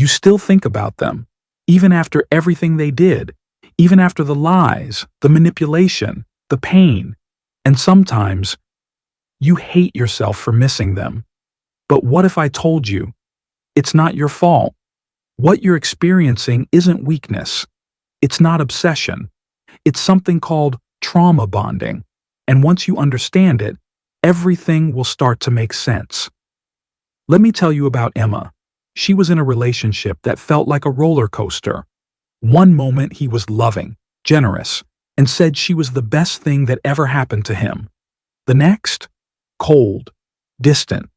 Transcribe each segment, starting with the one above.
You still think about them, even after everything they did, even after the lies, the manipulation, the pain, and sometimes you hate yourself for missing them. But what if I told you it's not your fault? What you're experiencing isn't weakness. It's not obsession. It's something called trauma bonding. And once you understand it, everything will start to make sense. Let me tell you about Emma. She was in a relationship that felt like a roller coaster. One moment he was loving, generous, and said she was the best thing that ever happened to him. The next, cold, distant,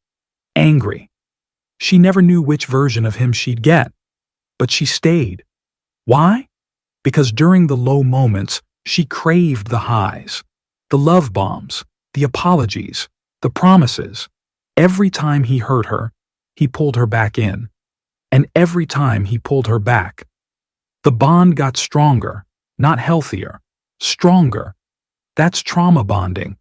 angry. She never knew which version of him she'd get, but she stayed. Why? Because during the low moments, she craved the highs, the love bombs, the apologies, the promises. Every time he hurt her, he pulled her back in. And every time he pulled her back, the bond got stronger, not healthier, stronger. That's trauma bonding.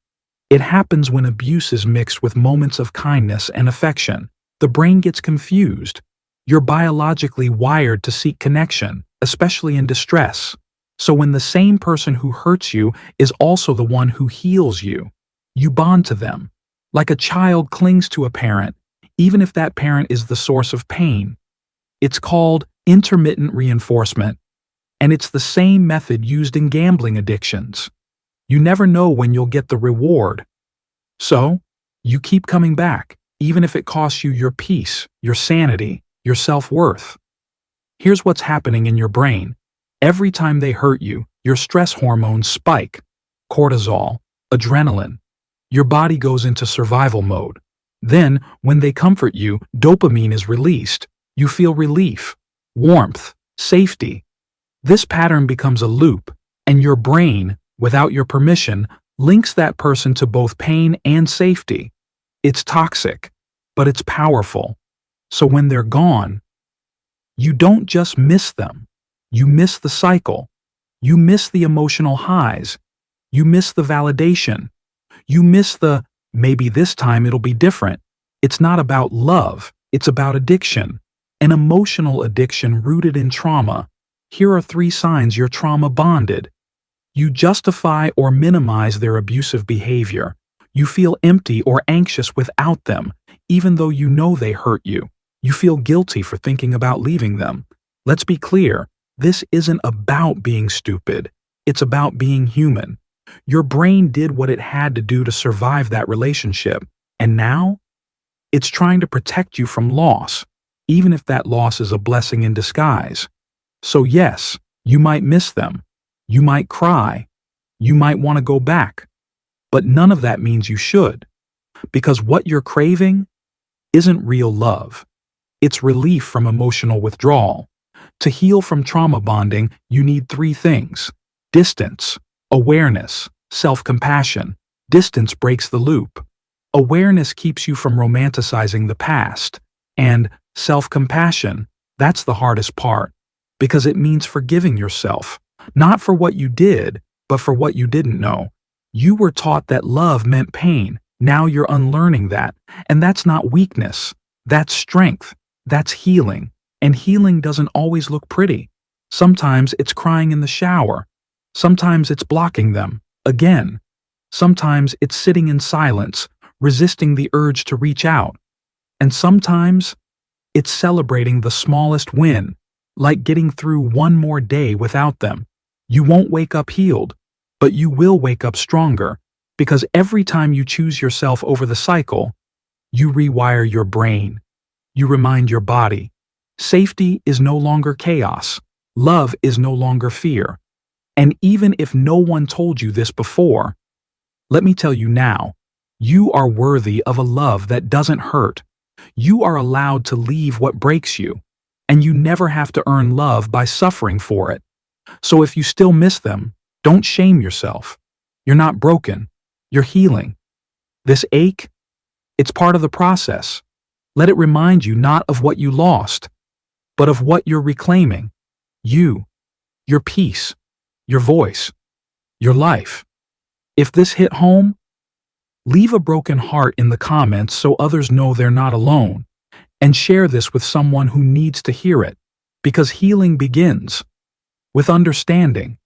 It happens when abuse is mixed with moments of kindness and affection. The brain gets confused. You're biologically wired to seek connection, especially in distress. So when the same person who hurts you is also the one who heals you, you bond to them. Like a child clings to a parent, even if that parent is the source of pain. It's called intermittent reinforcement, and it's the same method used in gambling addictions. You never know when you'll get the reward. So, you keep coming back, even if it costs you your peace, your sanity, your self-worth. Here's what's happening in your brain. Every time they hurt you, your stress hormones spike. Cortisol, adrenaline. Your body goes into survival mode. Then, when they comfort you, dopamine is released. You feel relief, warmth, safety. This pattern becomes a loop, and your brain, without your permission, links that person to both pain and safety. It's toxic, but it's powerful. So when they're gone, you don't just miss them. You miss the cycle. You miss the emotional highs. You miss the validation. You miss the, maybe this time it'll be different. It's not about love. It's about addiction. An emotional addiction rooted in trauma. Here are 3 signs you're trauma bonded. You justify or minimize their abusive behavior. You feel empty or anxious without them, even though you know they hurt you. You feel guilty for thinking about leaving them. Let's be clear, this isn't about being stupid. It's about being human. Your brain did what it had to do to survive that relationship, and now it's trying to protect you from loss, even if that loss is a blessing in disguise. So yes, you might miss them. You might cry. You might want to go back. But none of that means you should. Because what you're craving isn't real love. It's relief from emotional withdrawal. To heal from trauma bonding, you need 3 things: distance, awareness, self-compassion. Distance breaks the loop. Awareness keeps you from romanticizing the past. And self-compassion, that's the hardest part, because it means forgiving yourself, not for what you did, but for what you didn't know. You were taught that love meant pain. Now you're unlearning that. And that's not weakness. That's strength. That's healing. And healing doesn't always look pretty. Sometimes it's crying in the shower. Sometimes it's blocking them. Again. Sometimes it's sitting in silence, resisting the urge to reach out. And sometimes it's celebrating the smallest win, like getting through one more day without them. You won't wake up healed, but you will wake up stronger, because every time you choose yourself over the cycle, you rewire your brain. You remind your body. Safety is no longer chaos. Love is no longer fear. And even if no one told you this before, let me tell you now, you are worthy of a love that doesn't hurt. You are allowed to leave what breaks you, and you never have to earn love by suffering for it. So if you still miss them, don't shame yourself. You're not broken. You're healing. This ache, it's part of the process. Let it remind you not of what you lost, but of what you're reclaiming. You, your peace, your voice, your life. If this hit home, leave a broken heart in the comments so others know they're not alone. And share this with someone who needs to hear it, because healing begins with understanding.